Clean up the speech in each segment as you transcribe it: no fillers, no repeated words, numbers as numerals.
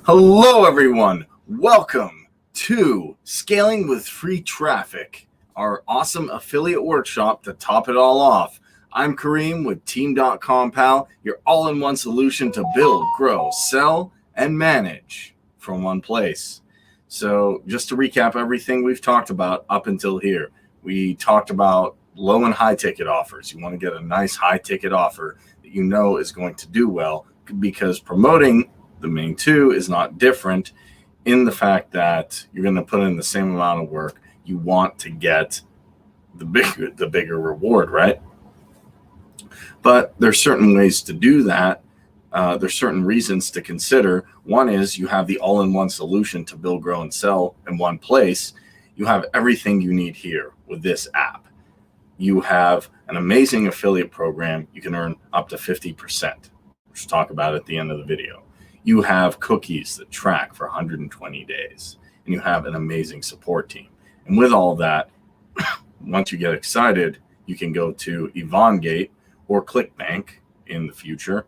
Hello, everyone. Welcome to Scaling with Free Traffic, our awesome affiliate workshop to top it all off. I'm Kareem with Team DotcomPal, your all-in-one solution to build, grow, sell, and manage from one place. So just to recap everything we've talked about up until here, we talked about low and high ticket offers. You want to get a nice high ticket offer that you know is going to do well, because promoting the main two is not different in the fact that you're going to put in the same amount of work. You want to get the bigger reward, right? But there's certain ways to do that. There's certain reasons to consider. One is you have the all-in-one solution to build, grow, and sell in one place. You have everything you need here with this app. You have an amazing affiliate program. You can earn up to 50%, which we'll talk about at the end of the video. You have cookies that track for 120 days, and you have an amazing support team. And with all that, once you get excited, you can go to Evangate or ClickBank in the future,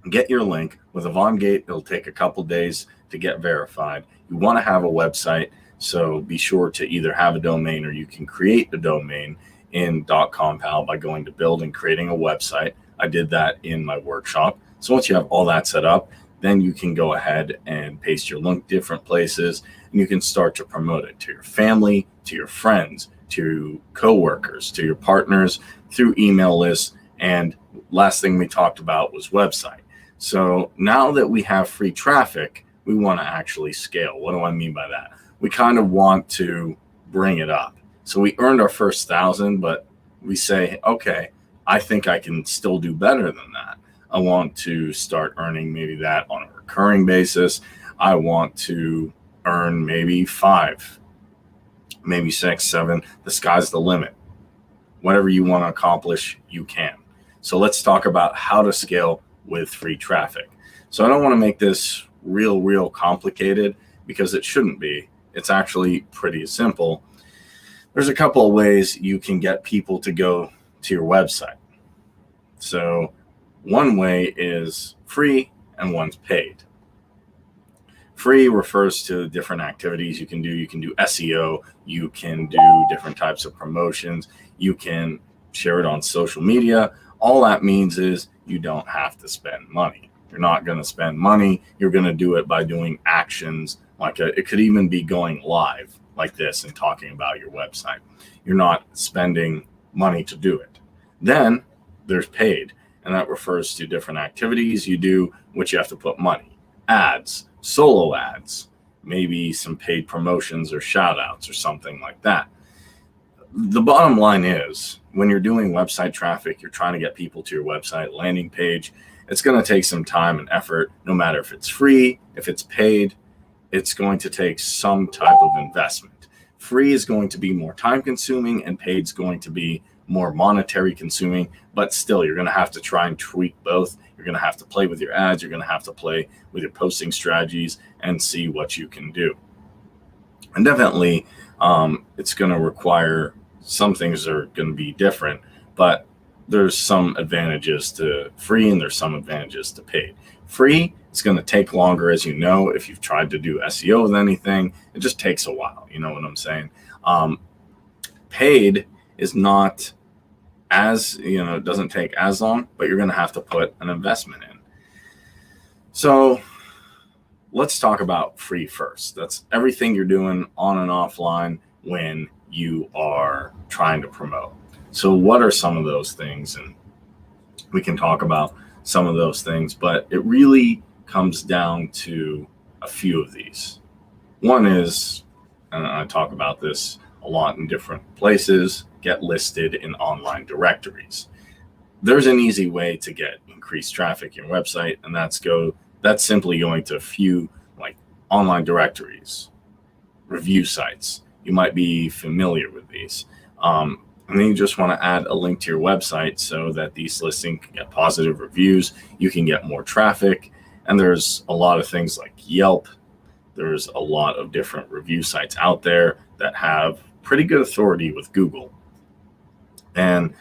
get your link. With Evangate, it'll take a couple days to get verified. You want to have a website, so be sure to either have a domain or you can create a domain in DotcomPal by going to build and creating a website. I did that in my workshop. So once you have all that set up, then you can go ahead and paste your link different places, and you can start to promote it to your family, to your friends, to your coworkers, to your partners, through email lists. And last thing we talked about was website. So now that we have free traffic, we want to actually scale. What do I mean by that? We kind of want to bring it up. So we earned our first 1,000, but we say, okay, I think I can still do better than that. I want to start earning maybe that on a recurring basis. I want to earn maybe 5, maybe 6, 7. The sky's the limit. Whatever you want to accomplish, you can. So let's talk about how to scale with free traffic. So I don't want to make this real complicated, because it shouldn't be. It's actually pretty simple. There's a couple of ways you can get people to go to your website. So one way is free and one's paid. Free refers to different activities you can do. You can do SEO, you can do different types of promotions, you can share it on social media. All that means is you don't have to spend money. You're not going to spend money. You're going to do it by doing actions like it could even be going live like this and talking about your website. You're not spending money to do it. Then there's paid. And that refers to different activities you do, which you have to put money. Ads, solo ads, maybe some paid promotions or shout outs or something like that. The bottom line is, when you're doing website traffic, you're trying to get people to your website landing page, it's going to take some time and effort. No matter if it's free, if it's paid, it's going to take some type of investment. Free is going to be more time consuming, and paid is going to be more monetary consuming, but still you're going to have to try and tweak both. You're going to have to play with your ads. You're going to have to play with your posting strategies and see what you can do. And definitely it's going to require, some things are going to be different, but there's some advantages to free and there's some advantages to paid. Free, it's going to take longer, as you know. If you've tried to do SEO with anything, it just takes a while. You know what I'm saying? Paid is not as, it doesn't take as long, but you're going to have to put an investment in. So let's talk about free first. That's everything you're doing on and offline when you are trying to promote. So what are some of those things? And we can talk about some of those things, but it really comes down to a few of these. One is, and I talk about this a lot in different places, get listed in online directories. There's an easy way to get increased traffic in your website, and that's simply going to a few like online directories, review sites. You might be familiar with these. And then you just want to add a link to your website so that these listings can get positive reviews. You can get more traffic. And there's a lot of things like Yelp. There's a lot of different review sites out there that have pretty good authority with Google. And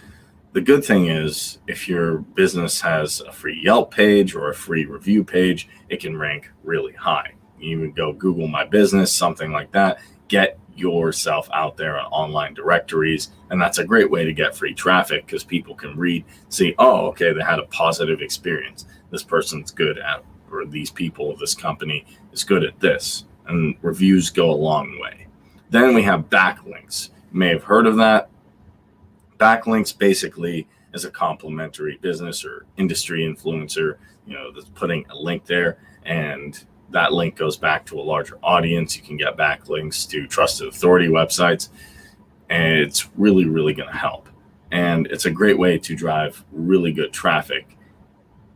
The good thing is if your business has a free Yelp page or a free review page, it can rank really high. You would go Google My Business, something like that, get yourself out there on online directories. And that's a great way to get free traffic because people can read, see, oh, okay, they had a positive experience. This person's good at, or these people, this company is good at this. And reviews go a long way. Then we have backlinks. You may have heard of that. Backlinks basically is a complimentary business or industry influencer, that's putting a link there, and that link goes back to a larger audience. You can get backlinks to trusted authority websites, and it's really, really going to help. And it's a great way to drive really good traffic.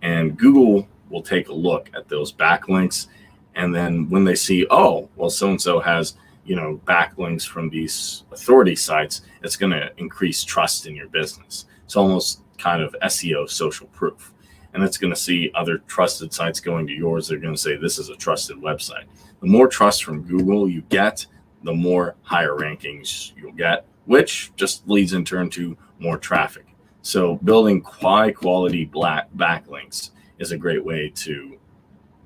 And Google will take a look at those backlinks, and then when they see, oh, well, so-and-so has backlinks from these authority sites, it's going to increase trust in your business. It's almost kind of SEO social proof. And it's going to see other trusted sites going to yours. They're going to say, this is a trusted website. The more trust from Google you get, the more higher rankings you'll get, which just leads in turn to more traffic. So building high quality backlinks is a great way to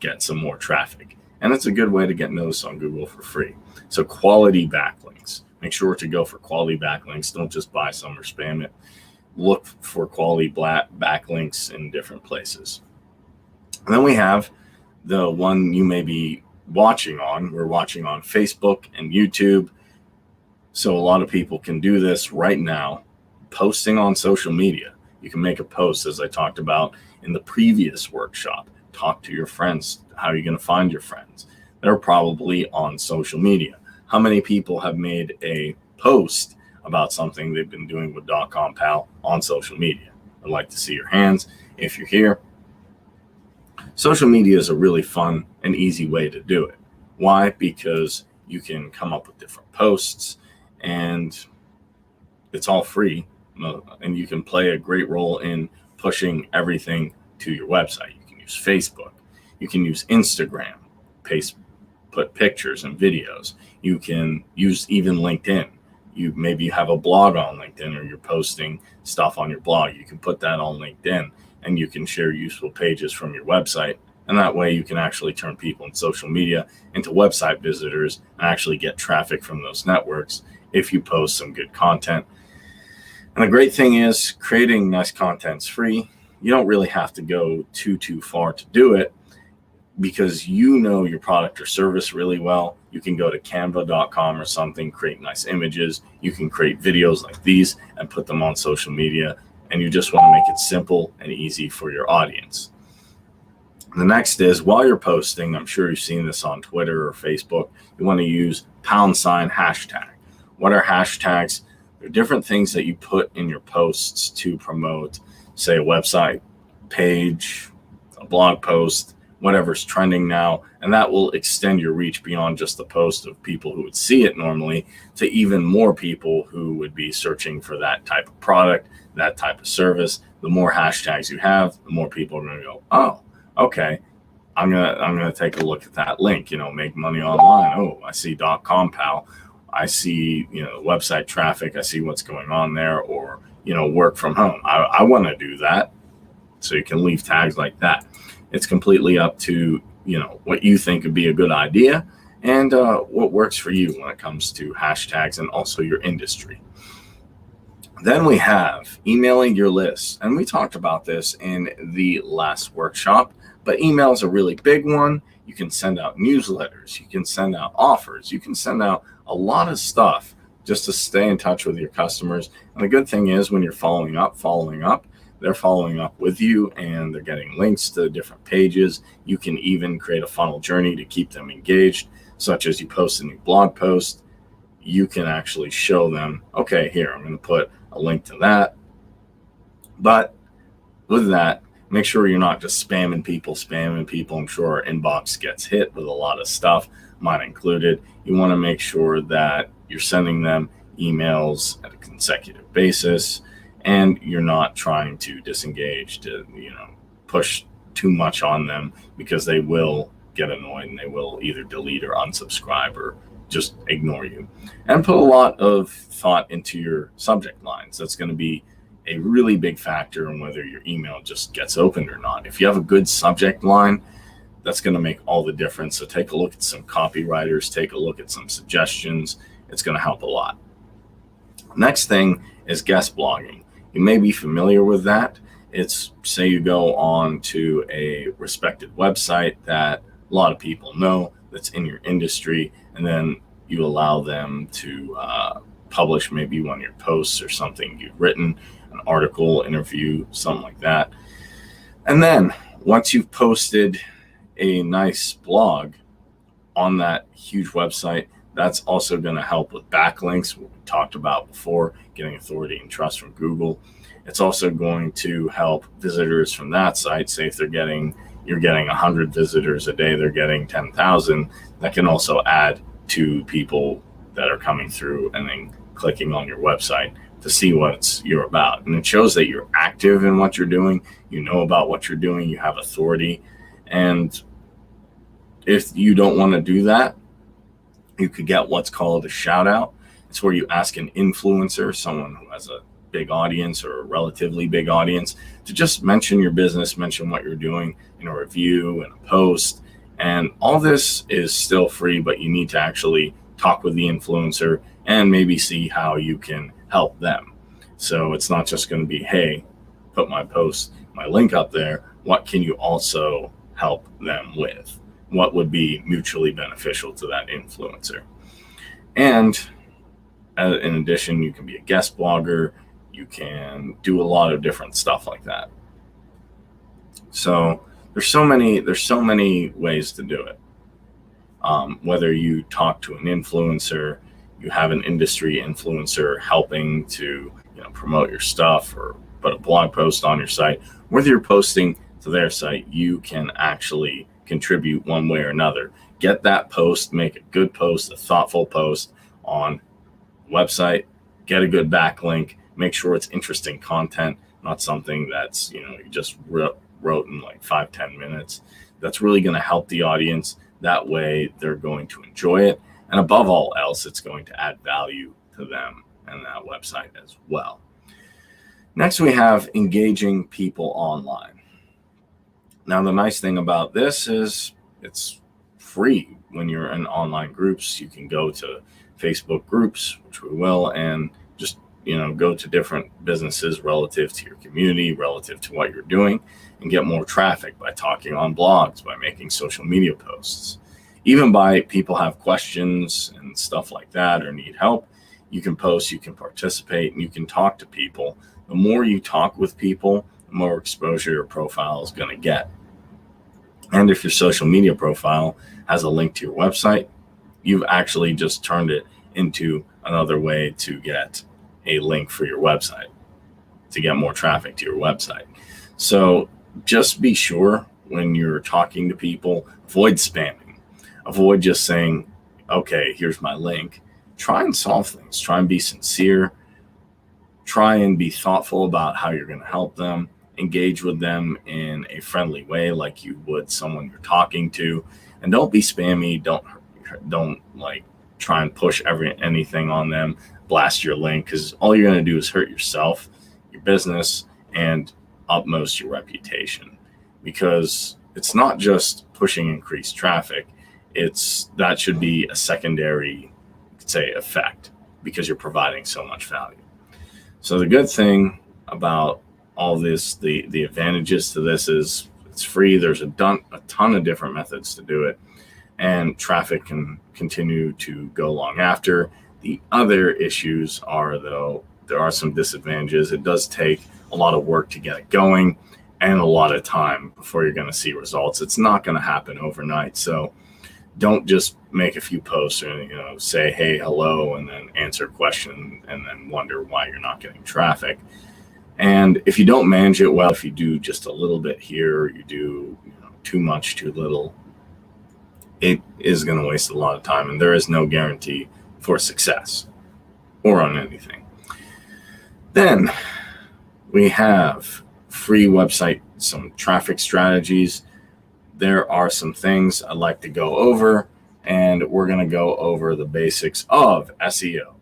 get some more traffic. And it's a good way to get noticed on Google for free. So quality backlinks. Make sure to go for quality backlinks. Don't just buy some or spam it. Look for quality backlinks in different places. And then we have the one you may be watching on. We're watching on Facebook and YouTube. So a lot of people can do this right now. Posting on social media. You can make a post, as I talked about in the previous workshop. Talk to your friends. How are you going to find your friends? They're probably on social media. How many people have made a post about something they've been doing with DotcomPal on social media? I'd like to see your hands if you're here. Social media is a really fun and easy way to do it. Why? Because you can come up with different posts, and it's all free, and you can play a great role in pushing everything to your website. You can use Facebook. You can use Instagram, put pictures and videos. You can use even LinkedIn. Maybe you have a blog on LinkedIn, or you're posting stuff on your blog. You can put that on LinkedIn, and you can share useful pages from your website. And that way you can actually turn people in social media into website visitors and actually get traffic from those networks if you post some good content. And the great thing is creating nice content's free. You don't really have to go too far to do it, because your product or service really well. You can go to canva.com or something, create nice images. You can create videos like these and put them on social media. And you just want to make it simple and easy for your audience. The next is, while you're posting, I'm sure you've seen this on Twitter or Facebook, you want to use #hashtag. What are hashtags? They're different things that you put in your posts to promote, say, a website page, a blog post, whatever's trending now, and that will extend your reach beyond just the post of people who would see it normally to even more people who would be searching for that type of product, that type of service. The more hashtags you have, the more people are going to go, oh, okay, I'm gonna take a look at that link, make money online. Oh, I see DotcomPal. I see, website traffic. I see what's going on there, or, work from home. I want to do that. So you can leave tags like that. It's completely up to, what you think would be a good idea and what works for you when it comes to hashtags and also your industry. Then we have emailing your lists. And we talked about this in the last workshop, but email is a really big one. You can send out newsletters. You can send out offers. You can send out a lot of stuff just to stay in touch with your customers. And the good thing is, when you're following up, they're following up with you, and they're getting links to different pages. You can even create a funnel journey to keep them engaged, such as you post a new blog post. You can actually show them, okay, here, I'm going to put a link to that. But with that, make sure you're not just spamming people. I'm sure our inbox gets hit with a lot of stuff, mine included. You want to make sure that you're sending them emails at a consecutive basis, and you're not trying to disengage, to push too much on them, because they will get annoyed and they will either delete or unsubscribe or just ignore you. And put a lot of thought into your subject lines. That's going to be a really big factor in whether your email just gets opened or not. If you have a good subject line, that's going to make all the difference. So take a look at some copywriters, take a look at some suggestions. It's going to help a lot. Next thing is guest blogging. You may be familiar with that. It's, say you go on to a respected website that a lot of people know that's in your industry, and then you allow them to publish maybe one of your posts or something you've written, an article, interview, something like that. And then once you've posted a nice blog on that huge website, that's also going to help with backlinks, what we talked about before, getting authority and trust from Google. It's also going to help visitors from that site. Say if you're getting 100 visitors a day, they're getting 10,000. That can also add to people that are coming through and then clicking on your website to see what you're about. And it shows that you're active in what you're doing. You know about what you're doing. You have authority. And if you don't want to do that, you could get what's called a shout out. It's where you ask an influencer, someone who has a big audience or a relatively big audience, to just mention your business, mention what you're doing in a review and a post. And all this is still free, but you need to actually talk with the influencer and maybe see how you can help them. So it's not just going to be, hey, put my post, my link up there. What can you also help them with? What would be mutually beneficial to that influencer? And in addition, you can be a guest blogger. You can do a lot of different stuff like that. So there's so many ways to do it. Whether you talk to an influencer, you have an industry influencer helping to promote your stuff, or put a blog post on your site, whether you're posting to their site, you can actually contribute one way or another. Get that post, make a good post, a thoughtful post on the website, get a good backlink, make sure it's interesting content, not something that's, you just wrote in like 5-10 minutes. That's really going to help the audience. That way they're going to enjoy it. And above all else, it's going to add value to them and that website as well. Next, we have engaging people online. Now, the nice thing about this is it's free. When you're in online groups, you can go to Facebook groups, which we will, and just go to different businesses relative to your community, relative to what you're doing, and get more traffic by talking on blogs, by making social media posts, even by people have questions and stuff like that or need help. You can post, you can participate, and you can talk to people. The more you talk with people, the more exposure your profile is going to get. And if your social media profile has a link to your website, you've actually just turned it into another way to get a link for your website, to get more traffic to your website. So just be sure when you're talking to people, avoid spamming. Avoid just saying, okay, here's my link. Try and solve things. Try and be sincere. Try and be thoughtful about how you're going to help them. Engage with them in a friendly way, like you would someone you're talking to. And don't be spammy. Don't like try and push anything on them. Blast your link, because all you're going to do is hurt yourself, your business, and utmost your reputation. Because it's not just pushing increased traffic. That should be a secondary, you could say, effect, because you're providing so much value. So the good thing about all this, the advantages to this is it's free. There's a ton of different methods to do it, and traffic can continue to go long after. The other issues are, though, there are some disadvantages. It does take a lot of work to get it going and a lot of time before you're going to see results. It's not going to happen overnight. So don't just make a few posts and say, hey, hello, and then answer a question and then wonder why you're not getting traffic. And if you don't manage it well, if you do just a little bit here, you do too much, too little, it is going to waste a lot of time, and there is no guarantee for success or on anything. Then we have free website, some traffic strategies. There are some things I'd like to go over, and we're going to go over the basics of SEO.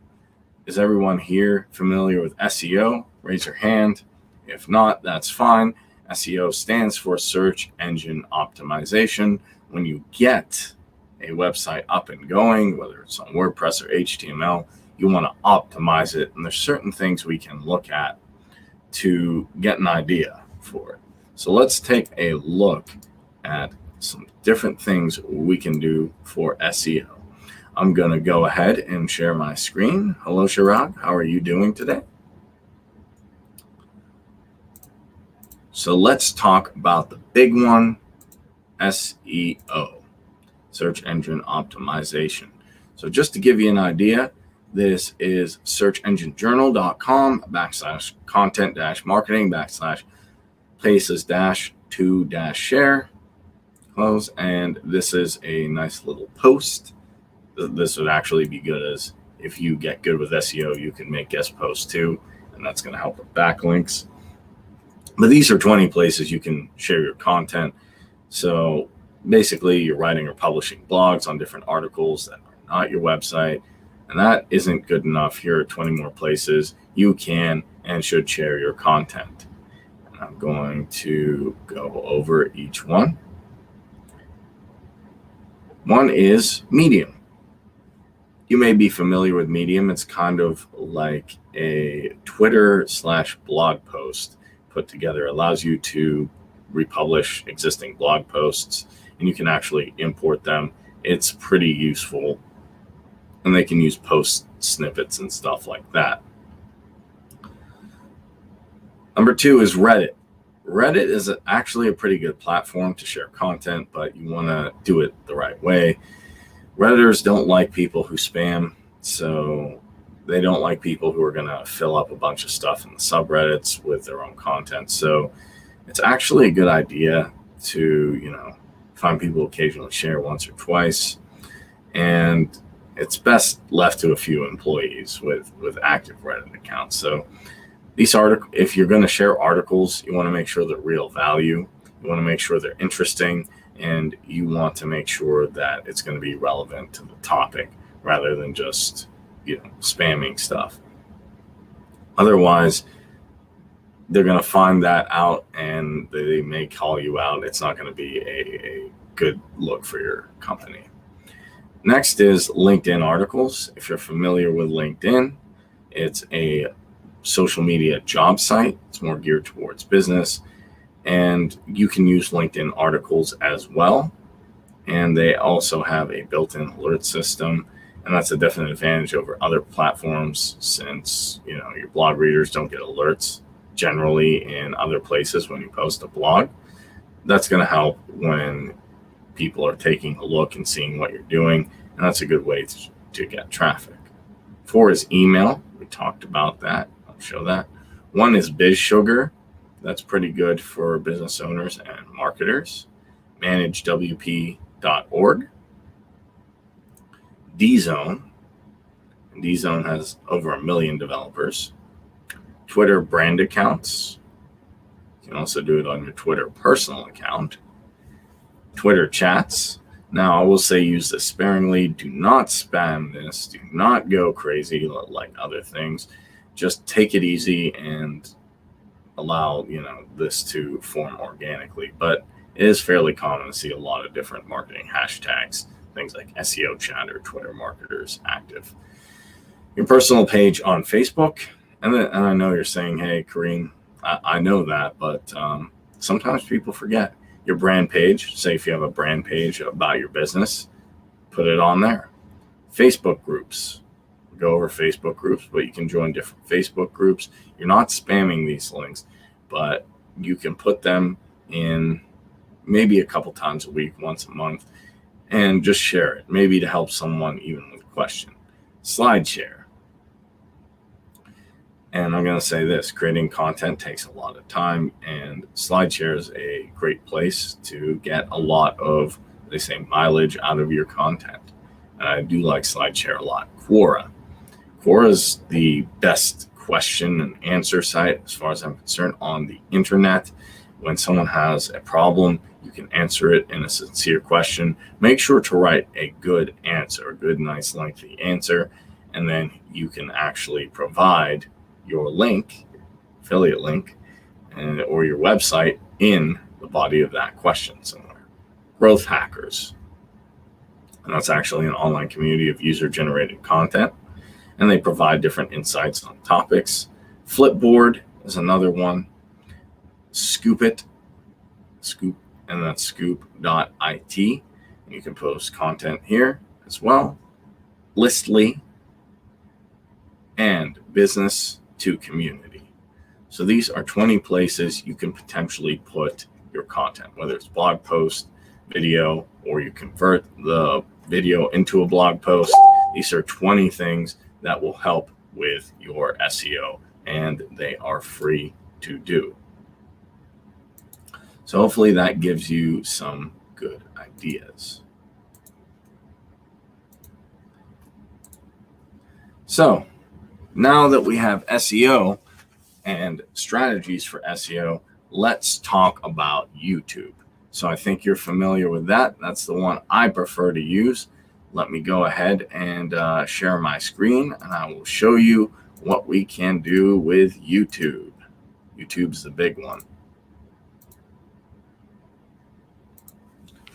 Is everyone here familiar with SEO? raise your hand. If not, that's fine. SEO stands for search engine optimization. When you get a website up and going, whether it's on WordPress or HTML, you want to optimize it. And there's certain things we can look at to get an idea for it. So let's take a look at some different things we can do for SEO. I'm going to go ahead and share my screen. Hello, Shirag. How are you doing today? So let's talk about the big one, SEO, search engine optimization. So just to give you an idea, this is searchenginejournal.com/content-marketing/places-to-share close. And this is a nice little post. This would actually be good as if you get good with SEO, you can make guest posts too, and that's going to help with backlinks. But these are 20 places you can share your content. So basically, you're writing or publishing blogs on different articles that are not your website, and that isn't good enough. Here are 20 more places you can and should share your content. And I'm going to go over each one. One is Medium. You may be familiar with Medium. It's kind of like a Twitter/blog post put together. It allows you to republish existing blog posts, and you can actually import them. It's pretty useful, and they can use post snippets and stuff like that. Number 2 is Reddit. Reddit is actually a pretty good platform to share content, but you want to do it the right way. Redditors don't like people who spam, so they don't like people who are going to fill up a bunch of stuff in the subreddits with their own content. So it's actually a good idea to, find people who occasionally share once or twice. And it's best left to a few employees with active Reddit accounts. So these if you're going to share articles, you want to make sure they're real value. You want to make sure they're interesting, and you want to make sure that it's going to be relevant to the topic rather than just spamming stuff. Otherwise, they're going to find that out and they may call you out. It's not going to be a good look for your company. Next is LinkedIn articles. If you're familiar with LinkedIn, it's a social media job site. It's more geared towards business, and you can use LinkedIn articles as well. And they also have a built-in alert system. And that's a definite advantage over other platforms since, your blog readers don't get alerts generally in other places when you post a blog. That's going to help when people are taking a look and seeing what you're doing. And that's a good way to get traffic. 4 is email. We talked about that. I'll show that. 1 is BizSugar. That's pretty good for business owners and marketers. ManageWP.org. DZone. DZone has over 1 million developers. Twitter brand accounts. You can also do it on your Twitter personal account. Twitter chats. Now, I will say use this sparingly. Do not spam this. Do not go crazy like other things. Just take it easy and allow, this to form organically. But it is fairly common to see a lot of different marketing hashtags, things like SEO chat or Twitter marketers active. Your personal page on Facebook. And I know you're saying, hey, Kareem, I know that, but sometimes people forget. Your brand page, say if you have a brand page about your business, put it on there. Facebook groups. Go over Facebook groups, but you can join different Facebook groups. You're not spamming these links, but you can put them in maybe a couple times a week, once a month, and just share it, maybe to help someone even with a question. SlideShare. And I'm going to say this, creating content takes a lot of time, and SlideShare is a great place to get a lot of, they say, mileage out of your content. And I do like SlideShare a lot. Quora. Quora is the best question and answer site, as far as I'm concerned, on the internet. When someone has a problem, you can answer it in a sincere question. Make sure to write a good answer, a good, nice, lengthy answer, and then you can actually provide your link affiliate link or your website in the body of that question somewhere. Growth hackers. And that's actually an online community of user-generated content, and they provide different insights on topics. Flipboard is another one. Scoop, and that's scoop.it. You can post content here as well. Listly and business to community. So these are 20 places you can potentially put your content, whether it's blog post, video, or you convert the video into a blog post. These are 20 things that will help with your SEO, and they are free to do. So hopefully that gives you some good ideas. So now that we have SEO and strategies for SEO, let's talk about YouTube. So I think you're familiar with that. That's the one I prefer to use. Let me go ahead and share my screen, and I will show you what we can do with YouTube. YouTube's the big one.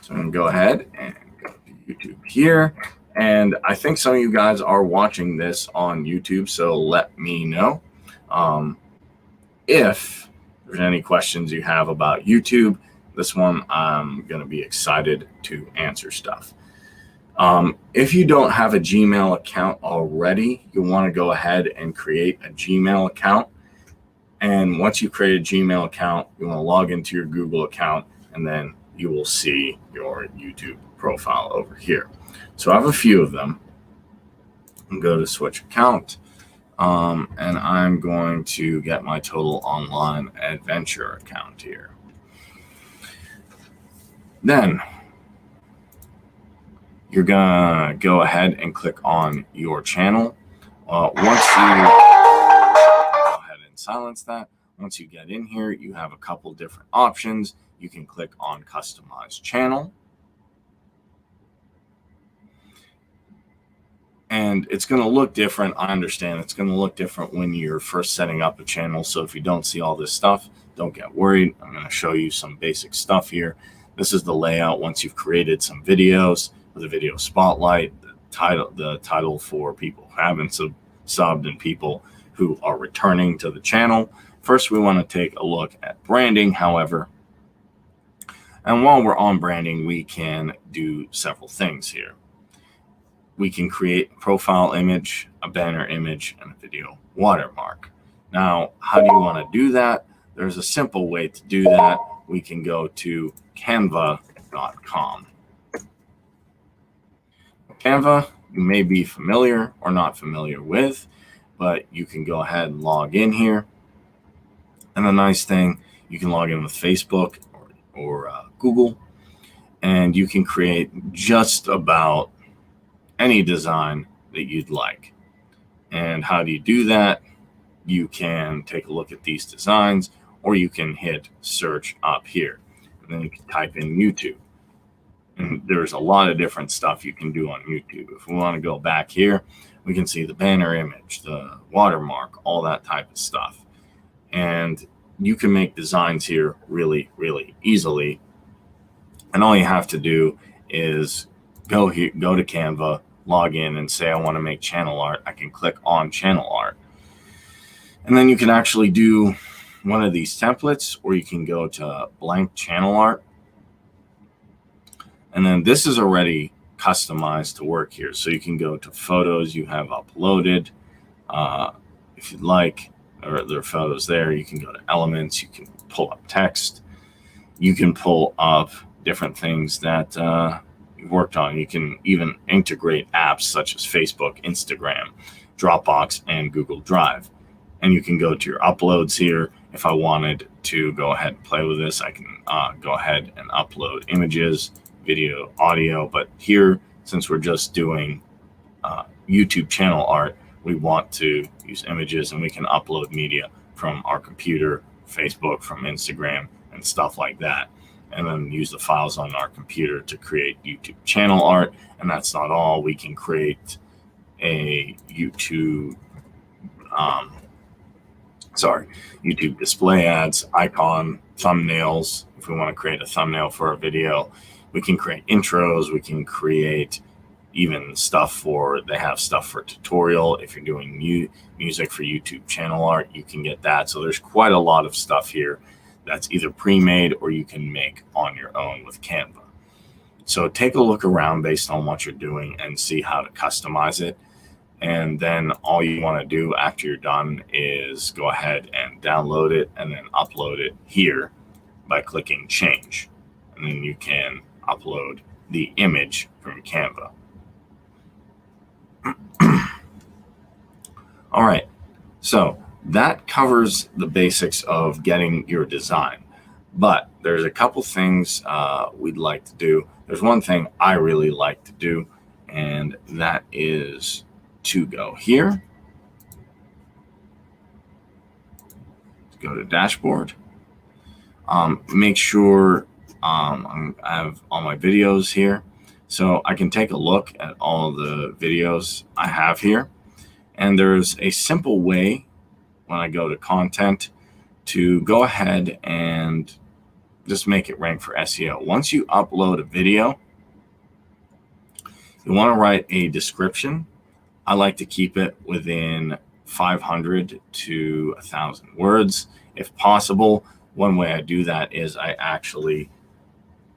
So I'm going to go ahead and go to YouTube here. And I think some of you guys are watching this on YouTube, so let me know if there's any questions you have about YouTube. This one, I'm going to be excited to answer stuff. If you don't have a Gmail account already, you want to go ahead and create a Gmail account. And once you create a Gmail account, you want to log into your Google account, and then you will see your YouTube profile over here. So I have a few of them. I'll go to switch account, and I'm going to get my Total Online Adventure account here. Then you're gonna go ahead and click on your channel. Once you go ahead and silence that, once you get in here, you have a couple different options. You can click on Customize Channel. And it's going to look different. I understand it's going to look different when you're first setting up a channel. So if you don't see all this stuff, don't get worried. I'm going to show you some basic stuff here. This is the layout once you've created some videos with a video spotlight, the title for people who haven't subbed and people who are returning to the channel. First, we want to take a look at branding, however. And while we're on branding, we can do several things here. We can create a profile image, a banner image, and a video watermark. Now, how do you want to do that? There's a simple way to do that. We can go to canva.com. Canva, you may be familiar or not familiar with, but you can go ahead and log in here. And the nice thing, you can log in with Facebook or Google, and you can create just about any design that you'd like. And how do you do that? You can take a look at these designs, or you can hit search up here, and then you can type in YouTube. And there's a lot of different stuff you can do on YouTube. If we want to go back here, we can see the banner image, the watermark, all that type of stuff. And you can make designs here really, really easily. And all you have to do is go here, go to Canva, log in, and say I want to make channel art. I can click on channel art. And then you can actually do one of these templates, or you can go to blank channel art. And then this is already customized to work here. So you can go to photos you have uploaded. If you'd like, or there are photos there, you can go to elements, you can pull up text. You can pull up different things that you've worked on. You can even integrate apps such as Facebook, Instagram, Dropbox, and Google Drive. And you can go to your uploads here. If I wanted to go ahead and play with this, I can go ahead and upload images, video, audio. But here, since we're just doing YouTube channel art, we want to use images, and we can upload media from our computer, Facebook, from Instagram, and stuff like that. And then use the files on our computer to create YouTube channel art. And that's not all. We can create a YouTube YouTube display ads, icon, thumbnails. If we want to create a thumbnail for a video, we can create intros. We can create even stuff they have stuff for tutorial. If you're doing music for YouTube channel art, you can get that. So there's quite a lot of stuff here that's either pre-made or you can make on your own with Canva. So take a look around based on what you're doing and see how to customize it. And then all you want to do after you're done is go ahead and download it and then upload it here by clicking change. And then you can upload the image from Canva. All right, so that covers the basics of getting your design. But there's a couple things we'd like to do. There's one thing I really like to do, and that is to go here, go to dashboard, make sure I have all my videos here, so I can take a look at all the videos I have here. And there's a simple way when I go to content to go ahead and just make it rank for SEO. Once you upload a video, you want to write a description. I like to keep it within 500 to 1,000 words if possible. One way I do that is I actually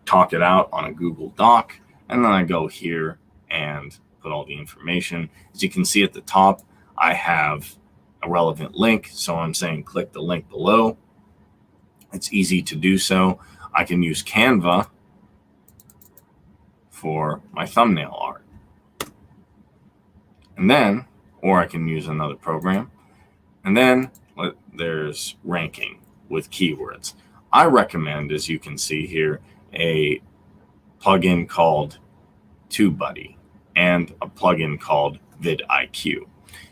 talk it out on a Google Doc, and then I go here and put all the information. As you can see at the top, I have a relevant link, so I'm saying click the link below. It's easy to do so. I can use Canva for my thumbnail art. And then, or I can use another program. And then there's ranking with keywords. I recommend, as you can see here, a plugin called TubeBuddy and a plugin called vidIQ.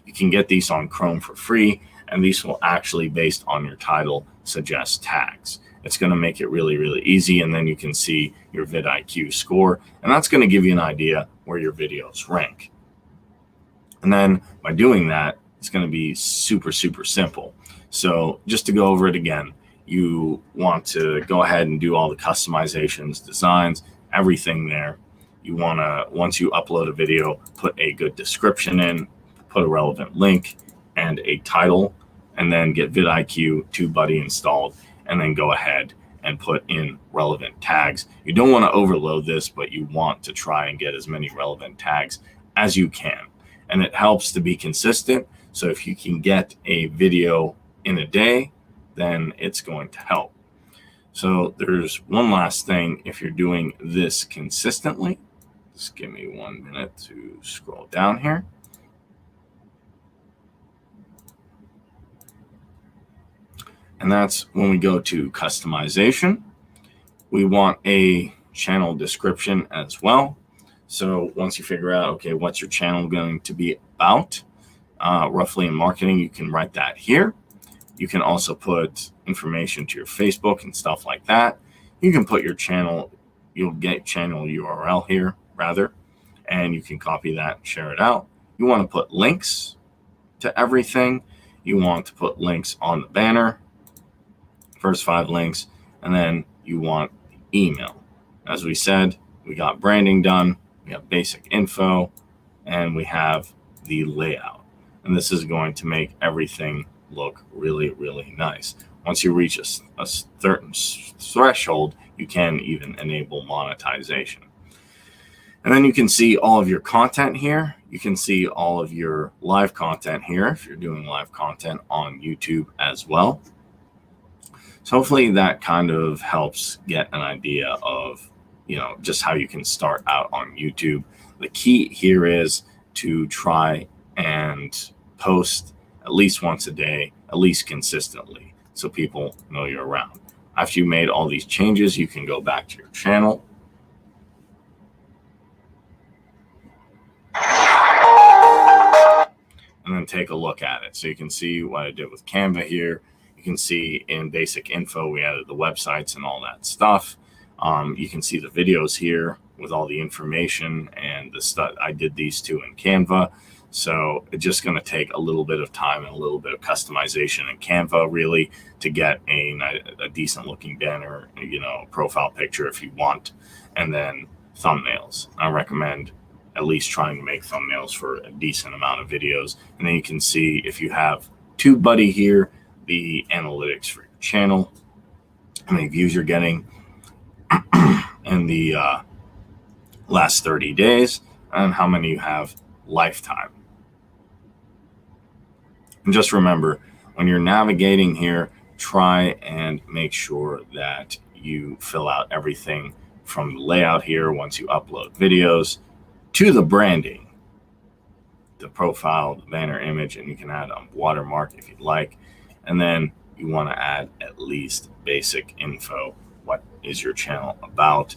You can get these on Chrome for free, and these will actually, based on your title, suggest tags. It's going to make it really, really easy, and then you can see your vidIQ score, and that's going to give you an idea where your videos rank. And then by doing that, it's going to be super, super simple. So just to go over it again, you want to go ahead and do all the customizations, designs, everything there. You want to, once you upload a video, put a good description in, put a relevant link and a title, and then get vidIQ TubeBuddy installed, and then go ahead and put in relevant tags. You don't want to overload this, but you want to try and get as many relevant tags as you can. And it helps to be consistent. So if you can get a video in a day, then it's going to help. So there's one last thing. If you're doing this consistently, just give me 1 minute to scroll down here. And that's when we go to customization. We want a channel description as well. So once you figure out, okay, what's your channel going to be about, roughly in marketing, you can write that here. You can also put information to your Facebook and stuff like that. You can put your channel, you'll get channel URL here, rather, and you can copy that and share it out. You want to put links to everything. You want to put links on the banner, first 5 links, and then you want email. As we said, we got branding done, we have basic info, and we have the layout. And this is going to make everything look really, really nice. Once you reach a certain threshold, you can even enable monetization. And then you can see all of your content here. You can see all of your live content here if you're doing live content on YouTube as well. So hopefully that kind of helps get an idea of, just how you can start out on YouTube. The key here is to try and post at least once a day, at least consistently, so people know you're around. After you made all these changes, you can go back to your channel. And then take a look at it. So you can see what I did with Canva here. You can see in basic info, we added the websites and all that stuff. You can see the videos here with all the information and the stuff. I did these two in Canva. So it's just going to take a little bit of time and a little bit of customization in Canva really to get a decent looking banner, profile picture if you want, and then thumbnails. I recommend at least trying to make thumbnails for a decent amount of videos. And then you can see if you have TubeBuddy here, the analytics for your channel, how many views you're getting in the last 30 days, and how many you have lifetime. And just remember, when you're navigating here, try and make sure that you fill out everything from the layout here once you upload videos to the branding, the profile, the banner image, and you can add a watermark if you'd like. And then you want to add at least basic info. What is your channel about?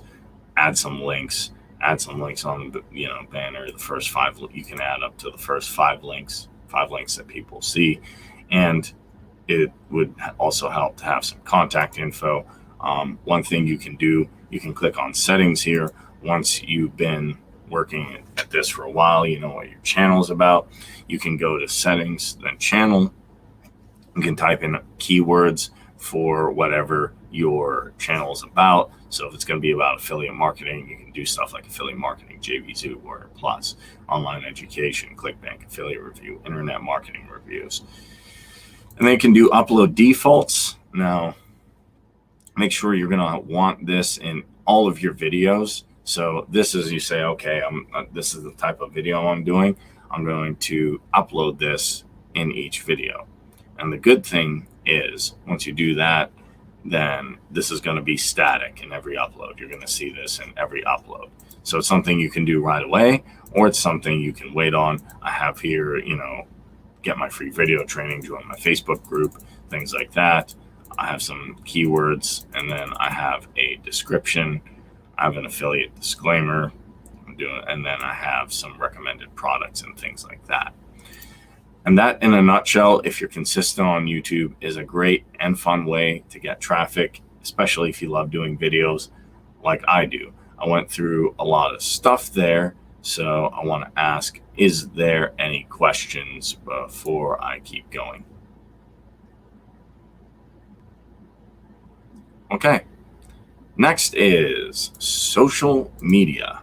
Add some links. Add some links on the banner. The first 5, you can add up to the first 5 links that people see, and it would also help to have some contact info. One thing you can do, you can click on settings here. Once you've been working at this for a while, you know what your channel is about. You can go to settings, then channel. You can type in keywords for whatever your channel is about. So if it's going to be about affiliate marketing, you can do stuff like affiliate marketing, JVZoo, Warrior Plus, online education, ClickBank, affiliate review, internet marketing reviews. And then you can do upload defaults. Now, make sure you're going to want this in all of your videos. So this is, you say, okay, this is the type of video I'm doing. I'm going to upload this in each video. And the good thing is, once you do that, then this is going to be static in every upload. You're going to see this in every upload. So it's something you can do right away, or it's something you can wait on. I have here, get my free video training, join my Facebook group, things like that. I have some keywords, and then I have a description. I have an affiliate disclaimer, and then I have some recommended products and things like that. And that, in a nutshell, if you're consistent on YouTube, is a great and fun way to get traffic, especially if you love doing videos like I do. I went through a lot of stuff there, so I want to ask, is there any questions before I keep going? Okay. Next is social media.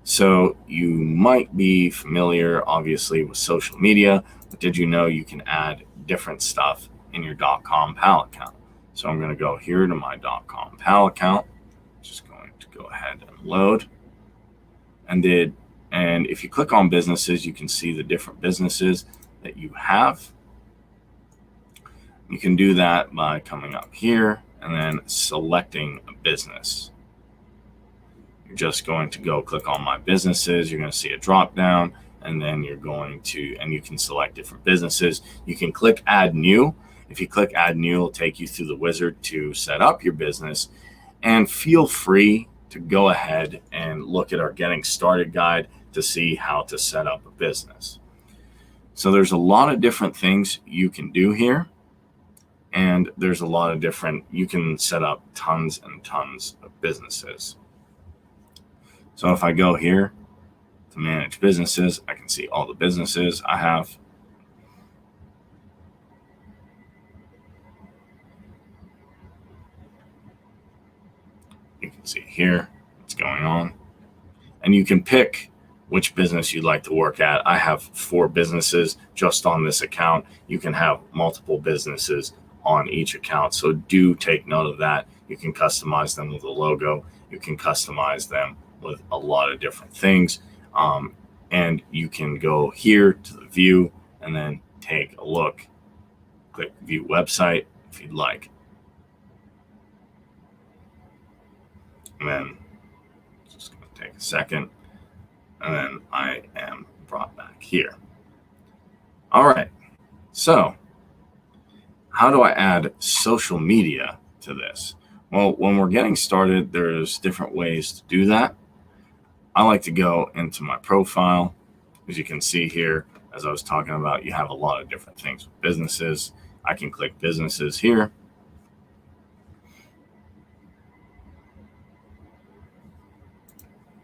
So you might be familiar, obviously, with social media, but did you know you can add different stuff in your DotcomPal account? So I'm going to go here to my DotcomPal account. Just going to go ahead and load. And if you click on businesses, you can see the different businesses that you have. You can do that by coming up here and then selecting a business. You're just going to go click on my businesses. You're going to see a drop down, and then you're going to, and you can select different businesses. You can click add new. If you click add new, it'll take you through the wizard to set up your business. And feel free to go ahead and look at our getting started guide to see how to set up a business. So there's a lot of different things you can do here. And there's a lot of different, you can set up tons and tons of businesses. So if I go here to manage businesses, I can see all the businesses I have. You can see here what's going on. And you can pick which business you'd like to work at. I have 4 businesses just on this account. You can have multiple businesses on each account. So do take note of that. You can customize them with a logo. You can customize them with a lot of different things. And you can go here to the view and then take a look. Click view website if you'd like. And then it's just going to take a second. And then I am brought back here. All right. So how do I add social media to this? Well, when we're getting started, there's different ways to do that. I like to go into my profile. As you can see here, as I was talking about, you have a lot of different things with businesses. I can click businesses here.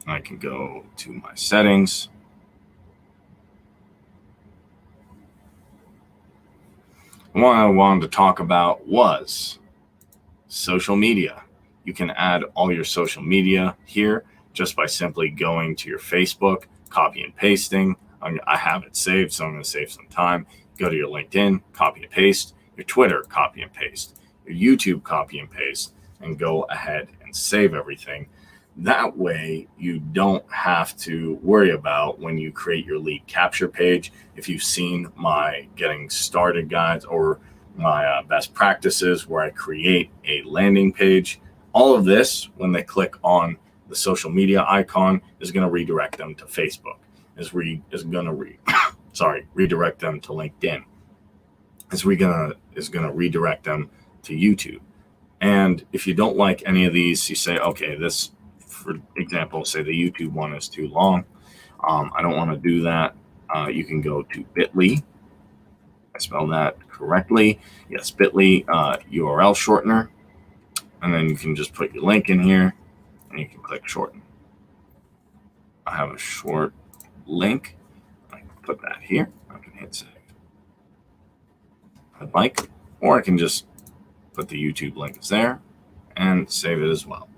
I can go to my settings. what I wanted to talk about was social media. You can add all your social media here just by simply going to your Facebook, copy and pasting. I have it saved, so I'm going to save some time. Go to your LinkedIn, copy and paste. Your Twitter, copy and paste. Your YouTube, copy and paste, and go ahead and save everything. That way, you don't have to worry about when you create your lead capture page. If you've seen my getting started guides or my best practices where I create a landing page, all of this, when they click on the social media icon, is going to redirect them to Facebook. Is going to redirect them to LinkedIn. Is going to redirect them to YouTube. And if you don't like any of these, you say, okay, this, for example, say the YouTube one is too long. I don't want to do that. You can go to bit.ly. I spell that correctly. Yes, bit.ly URL shortener. And then you can just put your link in here and you can click shorten. I have a short link. I can put that here. I can hit save. I'd like, or I can just put the YouTube link is there and save it as well.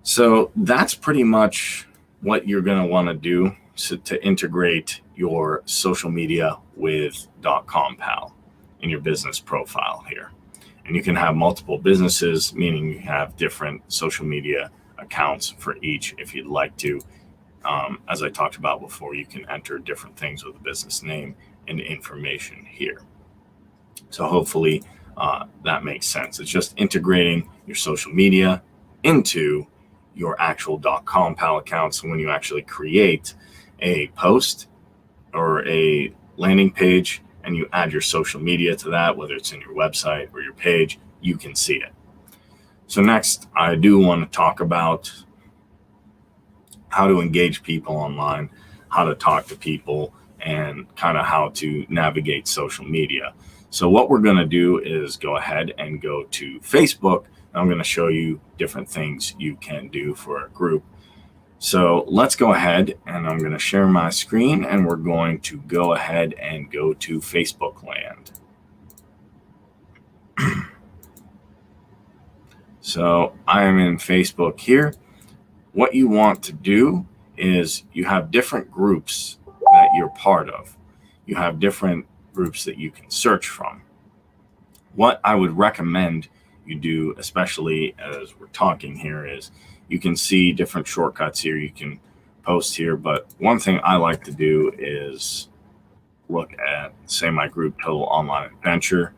So that's pretty much what you're going to want to do to integrate your social media with DotcomPal in your business profile here. And you can have multiple businesses, meaning you have different social media accounts for each if you'd like to. As I talked about before, you can enter different things with a business name and information here. So hopefully that makes sense. It's just integrating your social media into your actual DotcomPal account. So when you actually create a post or a landing page and you add your social media to that, whether it's in your website or your page, you can see it. So next, I do want to talk about how to engage people online, how to talk to people, and kind of how to navigate social media. So what we're going to do is go ahead and go to Facebook. I'm going to show you different things you can do for a group. So let's go ahead and I'm going to share my screen and we're going to go ahead and go to Facebook land. So I am in Facebook here. What you want to do is you have different groups that you're part of. You have different groups that you can search from. What I would recommend you do, especially as we're talking here, is you can see different shortcuts here. You can post here, but one thing I like to do is look at, say, my group Total Online Adventure.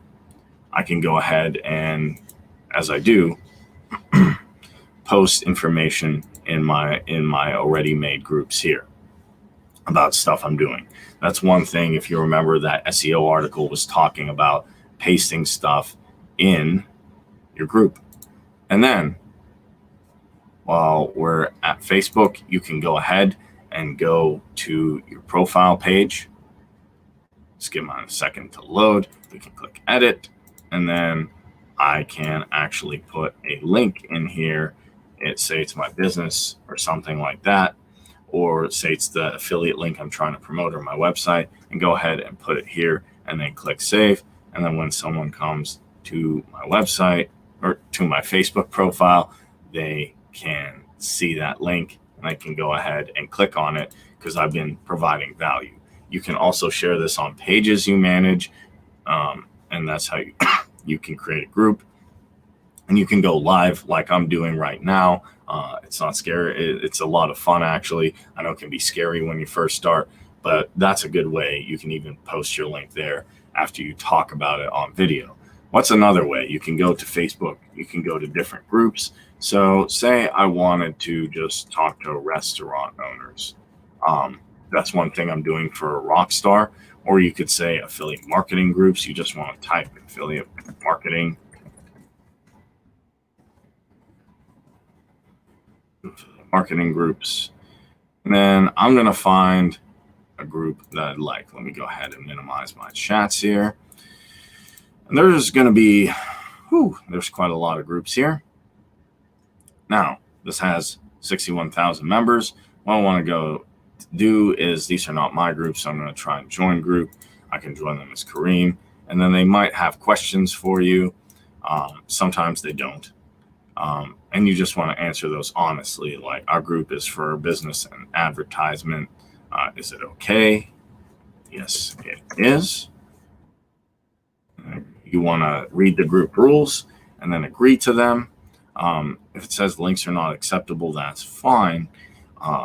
I can go ahead and, as I do, post information in my already made groups here about stuff I'm doing. That's one thing. If you remember, that SEO article was talking about pasting stuff in your group. And then while we're at Facebook, you can go ahead and go to your profile page. Just give them a second to load. We can click edit, and then I can actually put a link in here. Say it's my business or something like that, or say it's the affiliate link I'm trying to promote or my website, and go ahead and put it here and then click save. And then when someone comes to my website or to my Facebook profile, they can see that link and I can go ahead and click on it because I've been providing value. You can also share this on pages you manage, and that's how you can create a group. And you can go live like I'm doing right now. It's not scary. It's a lot of fun, actually. I know it can be scary when you first start, but that's a good way. You can even post your link there after you talk about it on video. What's another way? You can go to Facebook. You can go to different groups. So say I wanted to just talk to restaurant owners. That's one thing I'm doing for Rockstar. Or you could say affiliate marketing groups. You just want to type affiliate marketing. Marketing groups. And then I'm going to find a group that I'd like. Let me go ahead and minimize my chats here. And there's going to be, there's quite a lot of groups here. Now, this has 61,000 members. What I want to go do is, these are not my groups, so I'm going to try and join group. I can join them as Kareem, and then they might have questions for you. Sometimes they don't. And you just want to answer those honestly, like, our group is for business and advertisement. Is it okay? Yes, it is. You want to read the group rules and then agree to them. If it says links are not acceptable, that's fine,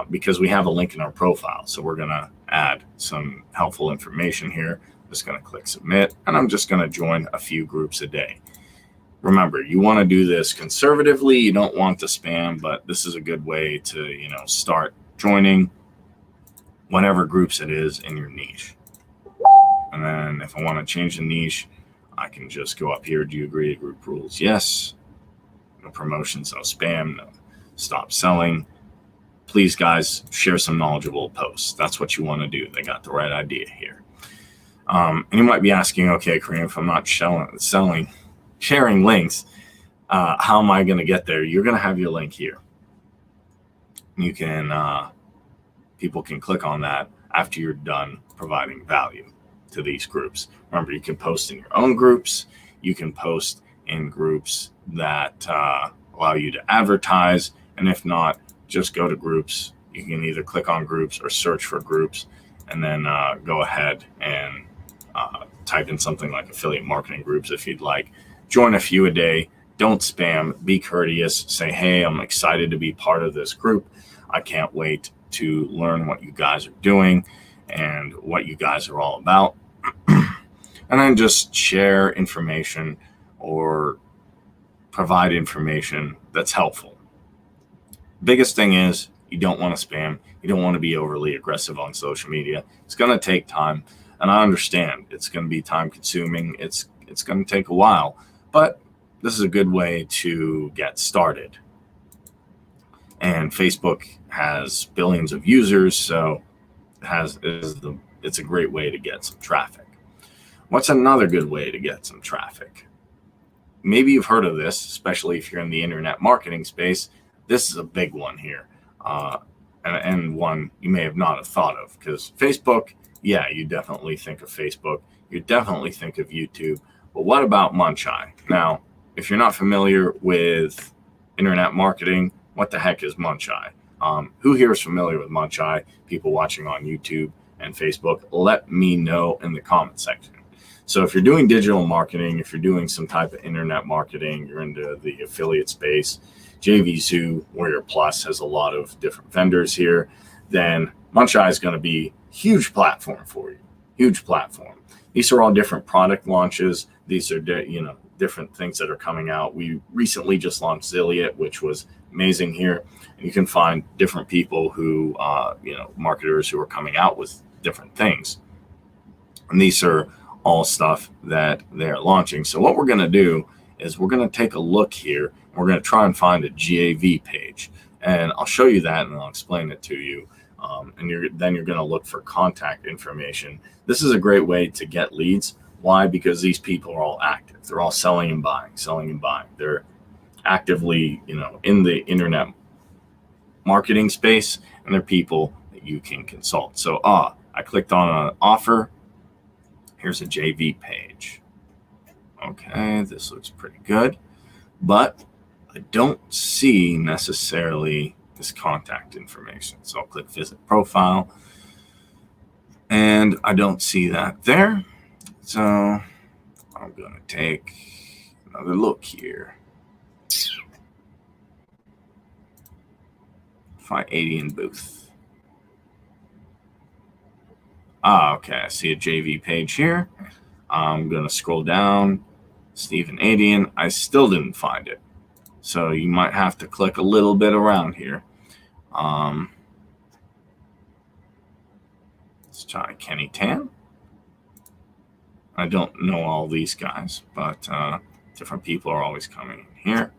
because we have a link in our profile. So we're going to add some helpful information here. I'm just going to click submit, and I'm just going to join a few groups a day. Remember, you want to do this conservatively. You don't want to spam, but this is a good way to, start joining whatever groups it is in your niche. And then if I want to change the niche, I can just go up here. Do you agree to group rules? Yes. No promotions, no spam, no stop selling. Please, guys, share some knowledgeable posts. That's what you want to do. They got the right idea here. And you might be asking, okay, Kareem, if I'm not sharing links, how am I going to get there? You're going to have your link here. You can, people can click on that after you're done providing value to these groups. Remember, you can post in your own groups. You can post in groups that allow you to advertise. And if not, just go to groups. You can either click on groups or search for groups, and then go ahead and type in something like affiliate marketing groups if you'd like. Join a few a day. Don't spam. Be courteous. Say, hey, I'm excited to be part of this group. I can't wait to learn what you guys are doing and what you guys are all about. And then just share information or provide information that's helpful. Biggest thing is you don't want to spam. You don't want to be overly aggressive on social media. It's going to take time. And I understand it's going to be time consuming. It's going to take a while. But this is a good way to get started. And Facebook has billions of users, so it's a great way to get some traffic. What's another good way to get some traffic? Maybe you've heard of this, especially if you're in the internet marketing space. This is a big one here, and one you may have not have thought of, because Facebook, yeah, you definitely think of Facebook. You definitely think of YouTube. But what about Muncheye? Now, if you're not familiar with internet marketing, what the heck is Muncheye? Who here is familiar with Muncheye? People watching on YouTube and Facebook, let me know in the comment section. So if you're doing digital marketing, if you're doing some type of internet marketing, you're into the affiliate space, JVZoo, Warrior Plus has a lot of different vendors here, then Muncheye is going to be a huge platform for you. Huge platform. These are all different product launches. These are, different things that are coming out. We recently just launched Zilliot, which was amazing here. And you can find different people who, marketers who are coming out with different things. And these are all stuff that they're launching. So what we're going to do is we're going to take a look here. We're going to try and find a GAV page. And I'll show you that and I'll explain it to you. And you're going to look for contact information. This is a great way to get leads. Why? Because these people are all active. They're all selling and buying. They're actively, in the internet marketing space, and they're people that you can consult. So, I clicked on an offer. Here's a JV page. Okay, this looks pretty good, but I don't see necessarily this contact information. So I'll click visit profile, and I don't see that there. So I'm going to take another look here. Find 80 in booth. Okay, I see a JV page here. I'm going to scroll down. Stephen Adian. I still didn't find it. So you might have to click a little bit around here. Let's try Kenny Tan. I don't know all these guys, but different people are always coming in here.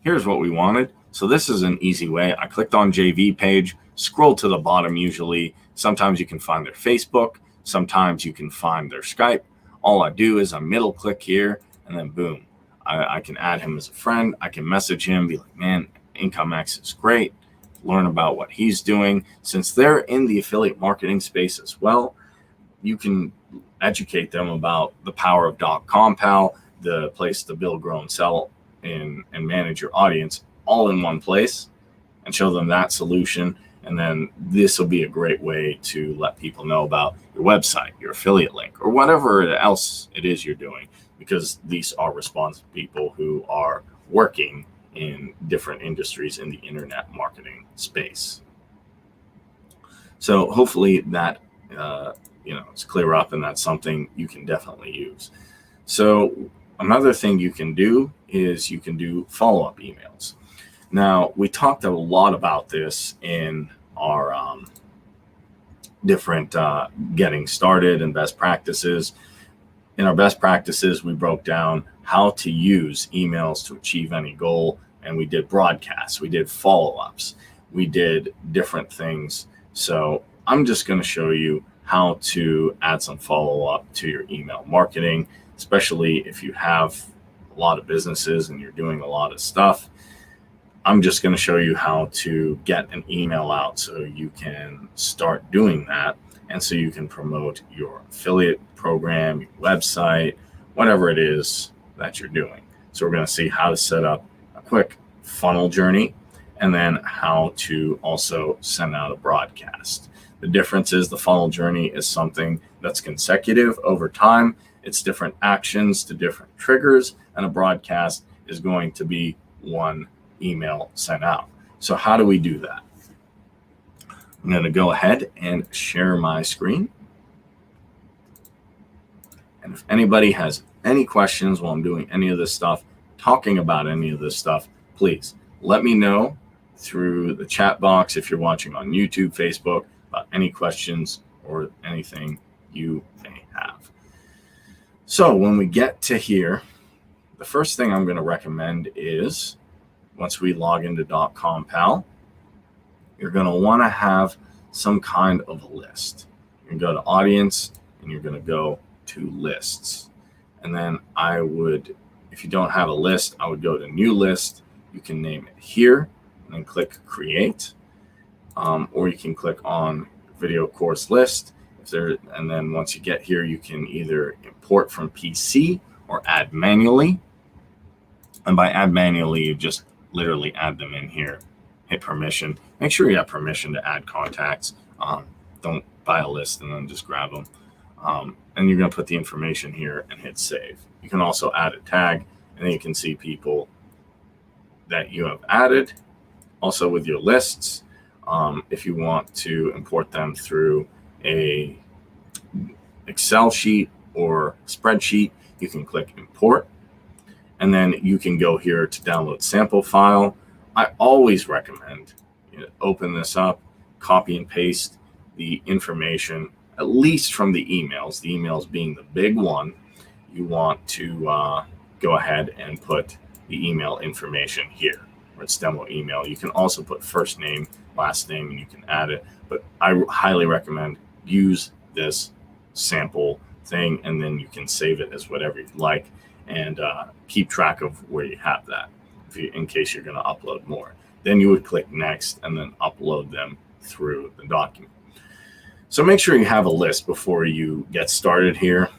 Here's what we wanted. So this is an easy way. I clicked on JV page, scroll to the bottom usually. Sometimes you can find their Facebook. Sometimes you can find their Skype. All I do is I middle click here, and then boom. I can add him as a friend. I can message him, be like, man, IncomeX is great. learn about what he's doing. Since they're in the affiliate marketing space as well, you can educate them about the power of DotcomPal, the place to build, grow, and sell and manage your audience all in one place, and show them that solution. And then this will be a great way to let people know about your website, your affiliate link, or whatever else it is you're doing, because these are responsible people who are working in different industries in the internet marketing space. So hopefully that it's clear up, and that's something you can definitely use. So another thing you can do is you can do follow-up emails. Now, we talked a lot about this in our different getting started and best practices. In our best practices, we broke down how to use emails to achieve any goal, and we did broadcasts, we did follow-ups, we did different things. So I'm just going to show you how to add some follow-up to your email marketing, especially if you have a lot of businesses and you're doing a lot of stuff. I'm just going to show you how to get an email out so you can start doing that, and so you can promote your affiliate program, your website, whatever it is that you're doing. So we're going to see how to set up a quick funnel journey, and then how to also send out a broadcast. The difference is the funnel journey is something that's consecutive over time. It's different actions to different triggers, and a broadcast is going to be one email sent out. So how do we do that? I'm going to go ahead and share my screen. And if anybody has any questions while I'm doing any of this stuff, talking about any of this stuff, please let me know through the chat box if you're watching on YouTube, Facebook, about any questions or anything you may have. So when we get to here, the first thing I'm going to recommend is, once we log into DotcomPal, you're going to want to have some kind of a list. You're going to go to audience, and you're going to go to lists. And then I would, if you don't have a list, I would go to new list. You can name it here and then click create. Or you can click on video course list. And then once you get here, you can either import from PC or add manually. And by add manually, you just literally add them in here, hit permission. Make sure you have permission to add contacts. Don't buy a list and then just grab them. And you're going to put the information here and hit save. You can also add a tag, and then you can see people that you have added. Also with your lists, if you want to import them through a Excel sheet or spreadsheet, you can click import. And then you can go here to download sample file. I always recommend open this up, copy and paste the information, at least from the emails being the big one. You want to go ahead and put the email information here, where it's demo email. You can also put first name, last name, and you can add it. But I highly recommend use this sample thing, and then you can save it as whatever you like, and keep track of where you have that in case you're going to upload more. Then you would click next and then upload them through the document. So make sure you have a list before you get started here.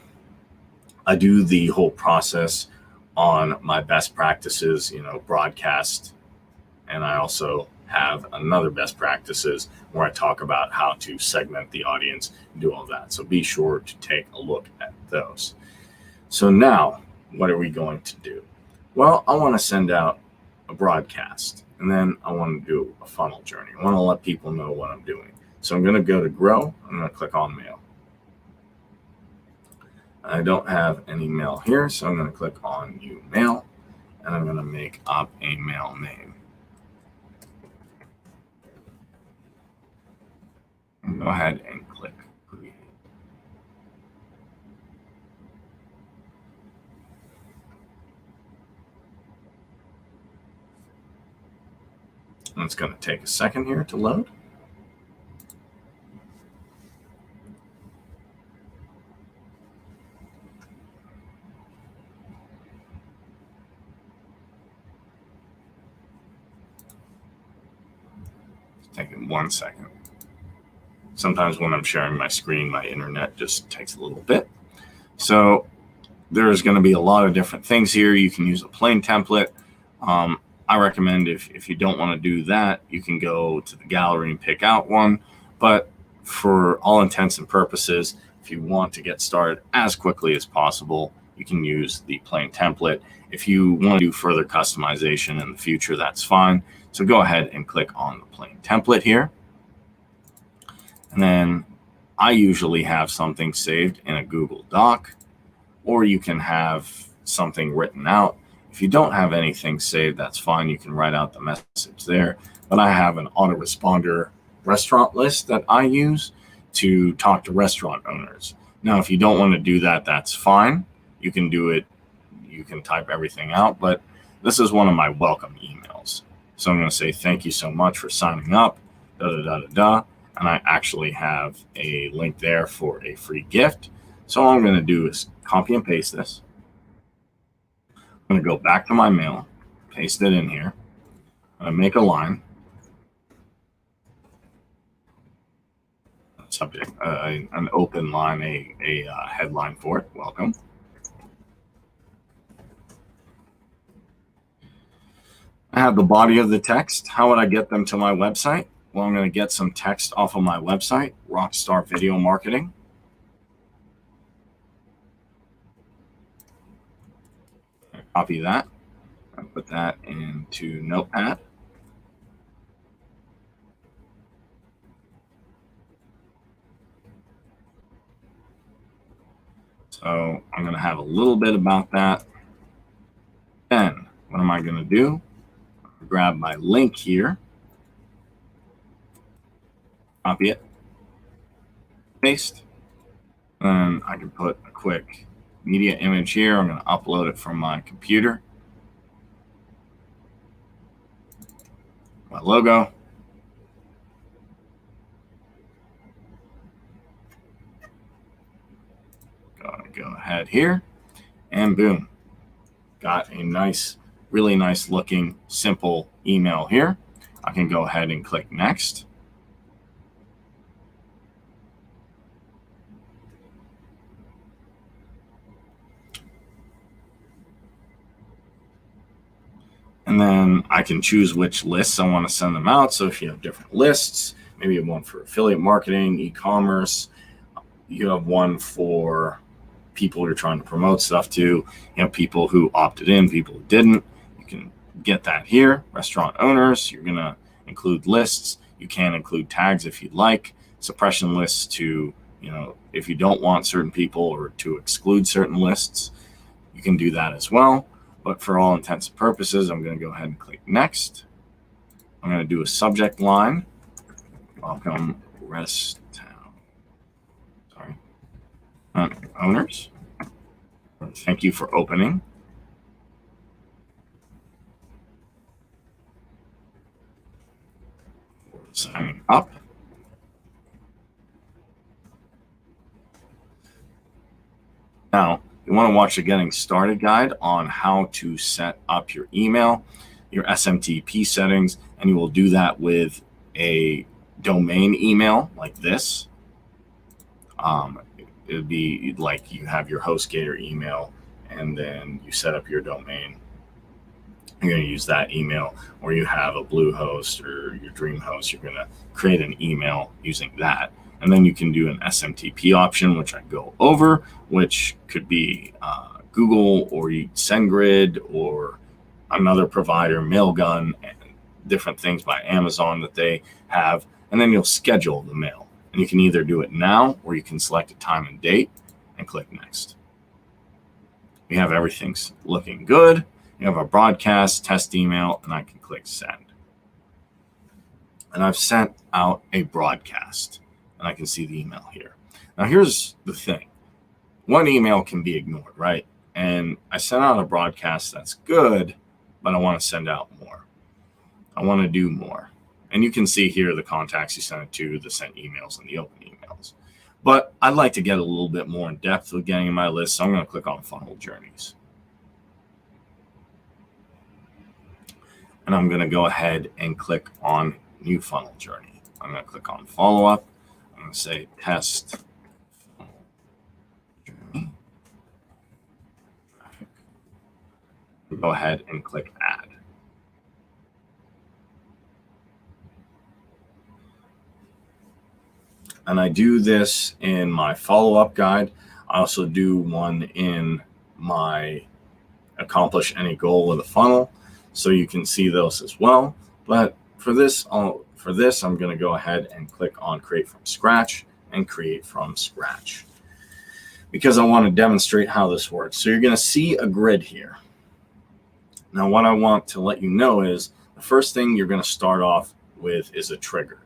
I do the whole process on my best practices, broadcast, and I also have another best practices where I talk about how to segment the audience and do all that. So be sure to take a look at those. So now, what are we going to do? Well, I want to send out a broadcast, and then I want to do a funnel journey. I want to let people know what I'm doing. So I'm going to go to grow. I'm going to click on mail. I don't have any mail here, so I'm going to click on new mail, and I'm going to make up a mail name. And go ahead and click create. And it's going to take a second here to load. Take it 1 second. Sometimes when I'm sharing my screen, my internet just takes a little bit. So there's going to be a lot of different things here. You can use a plain template. I recommend if you don't want to do that, you can go to the gallery and pick out one. But for all intents and purposes, if you want to get started as quickly as possible, you can use the plain template. If you want to do further customization in the future, that's fine. So go ahead and click on the plain template here. And then I usually have something saved in a Google Doc, or you can have something written out. If you don't have anything saved, that's fine. You can write out the message there. But I have an autoresponder restaurant list that I use to talk to restaurant owners. Now, if you don't want to do that, that's fine. You can do it. You can type everything out. But this is one of my welcome emails. So I'm going to say, thank you so much for signing up, da-da-da-da-da. And I actually have a link there for a free gift. So all I'm going to do is copy and paste this. I'm going to go back to my mail, paste it in here. I'm going to make a line. Subject, an open line, a headline for it. Welcome. I have the body of the text. How would I get them to my website? Well, I'm going to get some text off of my website, Rockstar Video Marketing. Copy that. I put that into Notepad. So I'm going to have a little bit about that. Then what am I going to do? Grab my link here. Copy it, paste, and I can put a quick media image here. I'm going to upload it from my computer. My logo. Go ahead here, and boom. Got a nice, really nice looking, simple email here. I can go ahead and click next. And then I can choose which lists I want to send them out. So if you have different lists, maybe you have one for affiliate marketing, e-commerce, you have one for people you're trying to promote stuff to, you have people who opted in, people who didn't. You can get that here. Restaurant owners, you're going to include lists. You can include tags if you'd like. Suppression lists to, if you don't want certain people or to exclude certain lists, you can do that as well. But for all intents and purposes, I'm going to go ahead and click next. I'm going to do a subject line. Welcome owners. Thank you for opening. Signing up. Now, you want to watch the Getting Started guide on how to set up your email, your SMTP settings, and you will do that with a domain email like this. It would be like you have your HostGator email, and then you set up your domain. You're going to use that email, or you have a Bluehost or your DreamHost. You're going to create an email using that. And then you can do an SMTP option, which I go over, which could be Google or SendGrid or another provider, Mailgun, and different things by Amazon that they have. And then you'll schedule the mail. And you can either do it now, or you can select a time and date and click next. We have everything's looking good. You have our broadcast, test email, and I can click send. And I've sent out a broadcast. And I can see the email here. Now, here's the thing. One email can be ignored, right? And I sent out a broadcast that's good, but I want to send out more. I want to do more. And you can see here the contacts you sent it to, the sent emails, and the open emails. But I'd like to get a little bit more in depth with getting in my list, so I'm going to click on Funnel Journeys. And I'm going to go ahead and click on new funnel journey. I'm going to click on follow up. I'm going to say test funnel journey. Go ahead and click add. And I do this in my follow-up guide. I also do one in my accomplish any goal with a funnel, so you can see those as well. But for this, I'm going to go ahead and click on create from scratch and create from scratch because I want to demonstrate how this works. So you're going to see a grid here. Now, what I want to let you know is the first thing you're going to start off with is a trigger.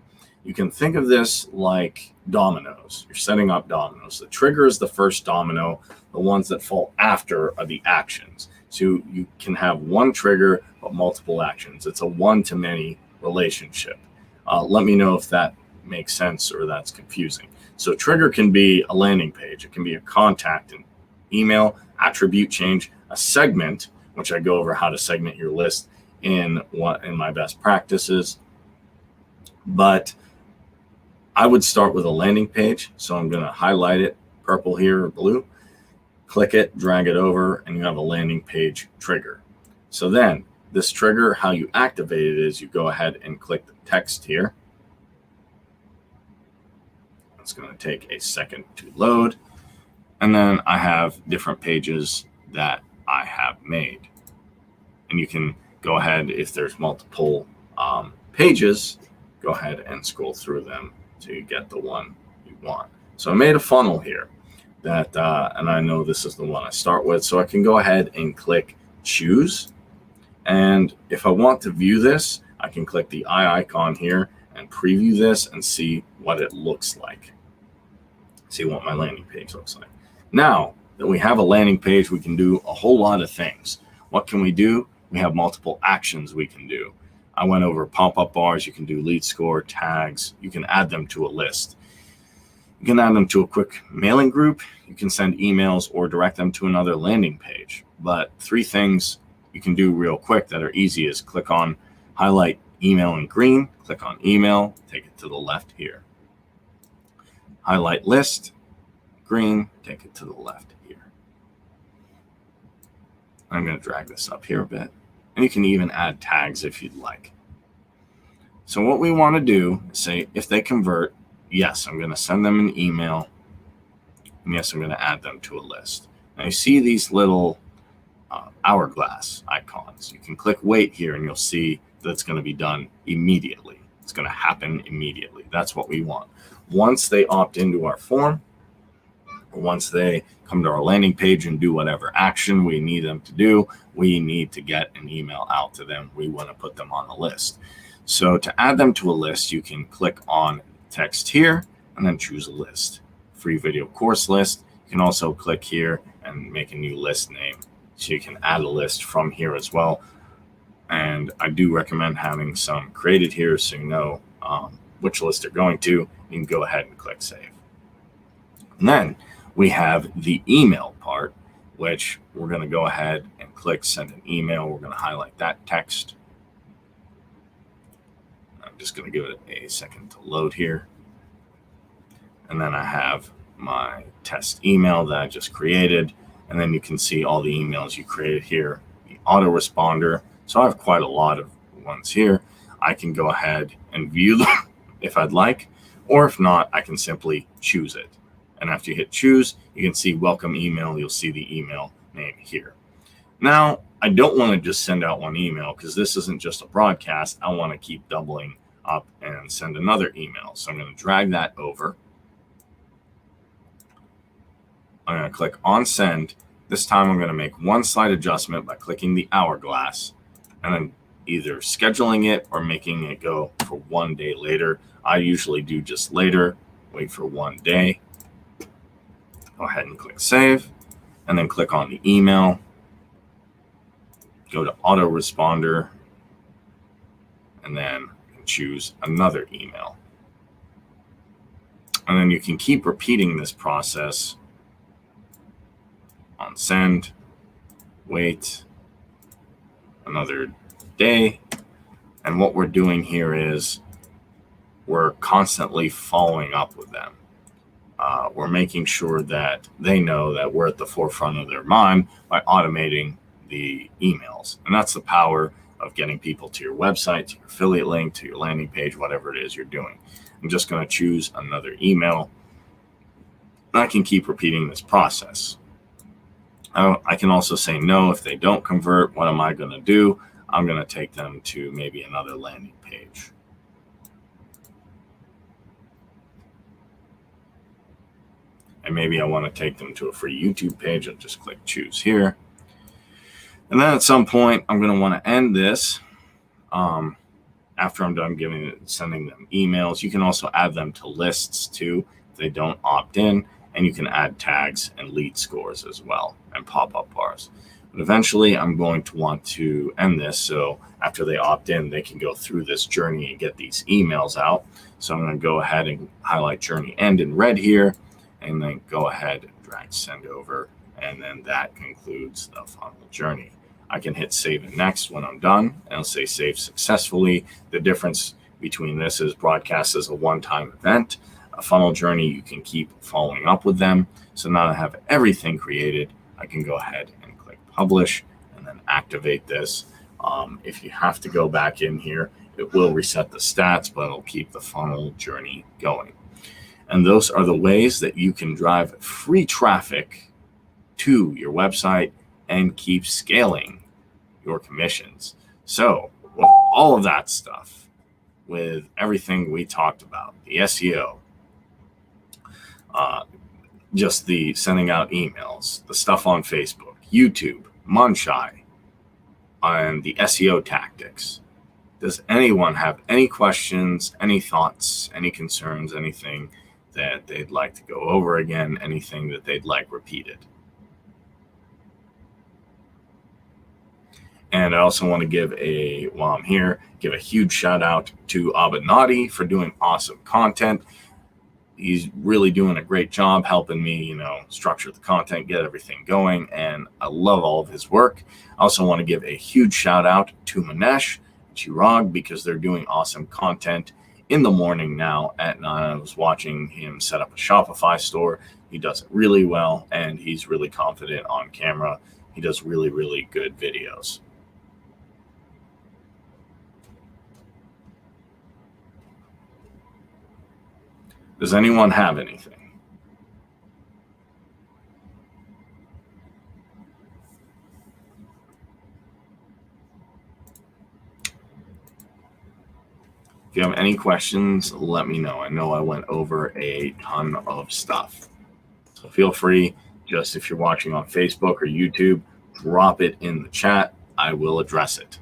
You can think of this like dominoes. You're setting up dominoes. The trigger is the first domino. The ones that fall after are the actions. So you can have one trigger, but multiple actions. It's a one-to-many relationship. Let me know if that makes sense or that's confusing. So trigger can be a landing page. It can be a contact, an email, attribute change, a segment, which I go over how to segment your list in my best practices. But I would start with a landing page. So I'm going to highlight it purple here or blue, click it, drag it over, and you have a landing page trigger. So then this trigger, how you activate it is you go ahead and click the text here. It's going to take a second to load. And then I have different pages that I have made. And you can go ahead, if there's multiple pages, go ahead and scroll through them till you get the one you want. So I made a funnel here that, and I know this is the one I start with. So I can go ahead and click choose. And if I want to view this, I can click the eye icon here and preview this and see what it looks like. See what my landing page looks like. Now that we have a landing page, we can do a whole lot of things. What can we do? We have multiple actions we can do. I went over pop-up bars. You can do lead score, tags. You can add them to a list. You can add them to a quick mailing group. You can send emails or direct them to another landing page. But 3 things you can do real quick that are easy is click on highlight email in green, click on email, take it to the left here. Highlight list, green, take it to the left here. I'm going to drag this up here a bit. And you can even add tags if you'd like. So what we want to do is say, if they convert, yes, I'm going to send them an email. And yes, I'm going to add them to a list. Now you see these little hourglass icons. You can click wait here and you'll see that it's going to be done immediately. It's going to happen immediately. That's what we want. Once they opt into our form, or once they come to our landing page and do whatever action we need them to do, we need to get an email out to them. We want to put them on the list. So to add them to a list, you can click on text here and then choose a list. Free video course list. You can also click here and make a new list name. So you can add a list from here as well. And I do recommend having some created here so you know which list they're going to. You can go ahead and click save. And then we have the email part, which we're going to go ahead and click send an email. We're going to highlight that text. I'm just going to give it a second to load here. And then I have my test email that I just created. And then you can see all the emails you created here, the autoresponder. So I have quite a lot of ones here. I can go ahead and view them if I'd like, or if not, I can simply choose it. And after you hit choose, you can see welcome email. You'll see the email name here. Now, I don't want to just send out one email because this isn't just a broadcast. I want to keep doubling up and send another email. So I'm going to drag that over. I'm going to click on send. This time I'm going to make one slight adjustment by clicking the hourglass and then either scheduling it or making it go for 1 day later. I usually do just later, wait for 1 day. Go ahead and click save and then click on the email. Go to autoresponder and then choose another email. And then you can keep repeating this process on send, wait another day. And what we're doing here is we're constantly following up with them. We're making sure that they know that we're at the forefront of their mind by automating the emails. And that's the power of getting people to your website, to your affiliate link, to your landing page, whatever it is you're doing. I'm just going to choose another email. And I can keep repeating this process. I can also say no if they don't convert. What am I going to do? I'm going to take them to maybe another landing page. And maybe I want to take them to a free YouTube page. I'll just click choose here. And then at some point, I'm going to want to end this after I'm done sending them emails. You can also add them to lists too if they don't opt in. And you can add tags and lead scores as well and pop-up bars. But eventually, I'm going to want to end this. So after they opt in, they can go through this journey and get these emails out. So I'm going to go ahead and highlight journey end in red here. And then go ahead and drag send over, and then that concludes the funnel journey. I can hit save and next when I'm done, and it'll say save successfully. The difference between this is broadcast as a one-time event. A funnel journey, you can keep following up with them. So now I have everything created, I can go ahead and click publish and then activate this. If you have to go back in here, it will reset the stats, but it'll keep the funnel journey going. And those are the ways that you can drive free traffic to your website and keep scaling your commissions. So with all of that stuff, with everything we talked about, the SEO, just the sending out emails, the stuff on Facebook, YouTube, Munchai, and the SEO tactics, does anyone have any questions, any thoughts, any concerns, anything that they'd like to go over again, anything that they'd like repeated? And I also want to while I'm here, give a huge shout out to Abinati for doing awesome content. He's really doing a great job helping me, structure the content, get everything going. And I love all of his work. I also want to give a huge shout out to Manesh and Chirag because they're doing awesome content in the morning now at 9. I was watching him set up a Shopify store. He does it really well, and he's really confident on camera. He does really, really good videos. Does anyone have anything? If you have any questions, let me know. I know I went over a ton of stuff. So feel free, just if you're watching on Facebook or YouTube, drop it in the chat. I will address it.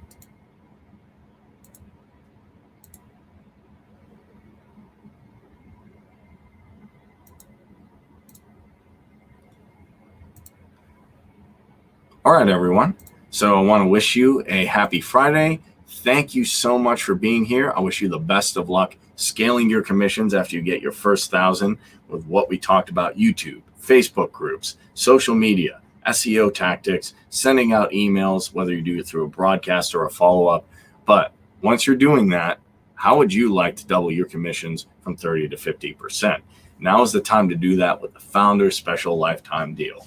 All right, everyone. So I want to wish you a happy Friday. Thank you so much for being here. I wish you the best of luck scaling your commissions after you get your first 1,000 with what we talked about: YouTube, Facebook groups, social media, SEO tactics, sending out emails, whether you do it through a broadcast or a follow-up. But once you're doing that, how would you like to double your commissions from 30 to 50%? Now is the time to do that with the Founder Special Lifetime Deal.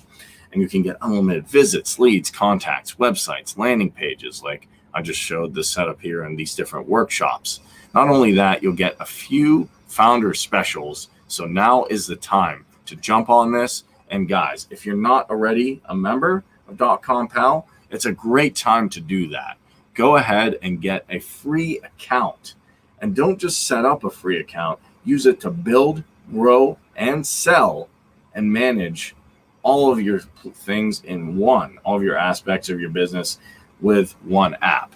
And you can get unlimited visits, leads, contacts, websites, landing pages, like I just showed the setup here in these different workshops. Not only that, you'll get a few founder specials. So now is the time to jump on this. And guys, if you're not already a member of DotcomPal, it's a great time to do that. Go ahead and get a free account. And don't just set up a free account. Use it to build, grow, and sell and manage all of your things in one, all of your aspects of your business with one app.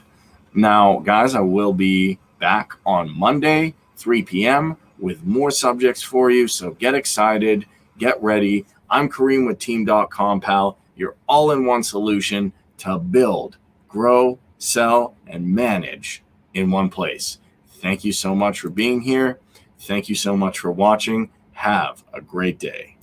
Now, guys, I will be back on Monday, 3 p.m. with more subjects for you. So get excited, get ready. I'm Kareem with Team.com.pal, your all-in-one solution to build, grow, sell, and manage in one place. Thank you so much for being here. Thank you so much for watching. Have a great day.